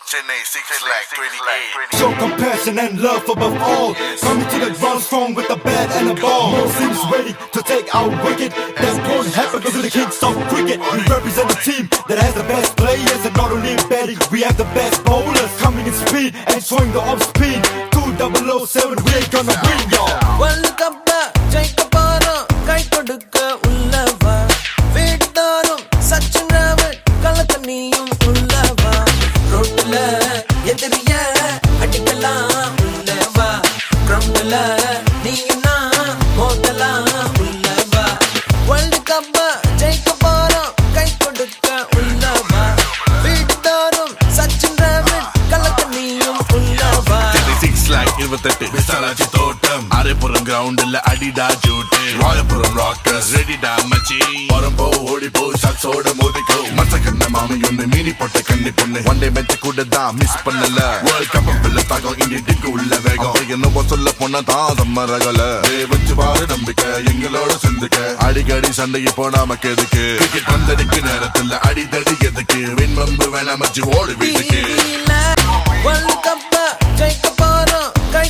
Chennai 6 lakh 28. Show compassion and love above all. Coming to the ground strong with the bat and the ball. No teams ready to take out wicket. That won't happen because we're the kings of cricket. We represent a team that has the best players, and not only in batting, we have the best bowlers coming in speed and showing the off speed. 2007, we ain't gonna win, y'all. World Cup ஜெயிக்க போறோம், கை கொடுக்க உள்ளவா, வீட்டுதாரும் சச்சின் டிராவிட், கலக்கனியும் உள்ளவா, ரோட்ல எதிரிய அடிக்கலாம் உள்ளவா, கிரவுண்ட்ல நீயும் நான் மோதலாம் உள்ளவா. World Cup ஜெயிக்க போறோம், கை கொடுக்க உள்ளவா, வீட்டுதாரும் சச்சின் டிராவிட், கலக்கனியும் உள்ளவா. 6 lakh 28 விசாலாச்சி தோட்டம் அரேபுரம் கிரவுண்ட்ல அடிடா ஜூட்டு ராயபுரம் ராக்கர்ஸ் ரெடிடா மச்சி பரம்போ ஓடிப்போ ஷாட்ஸோட மோதிக்கோ மச்சக்கண்ண மாமி ஒண்ணு மீனி போட்ட கண்ணி பொண்ணு ஒன் டே மேட்ச் கூட தான் மிஸ் பண்ணல வேர்ல்ட் கப் பிள்ளை தாகம் இந்திக்கு உள்ள வேகம் என்னவோ சொல்ல போனா தான் சம்மரகல வச்சு பாரு நம்பிக்கை எங்களோட சேர்ந்துக்க அடிக்கடி சண்டைக்கு போனாமக்கு எதுக்கு கிரிக்கெட் வந்தடிக்கு நேரத்துல அடிதடி எதுக்கு விண்வம்பு வேணாம் மச்சி ஓடு வீட்டுக்கு World Cup ஜெயிக்க போறோம், கை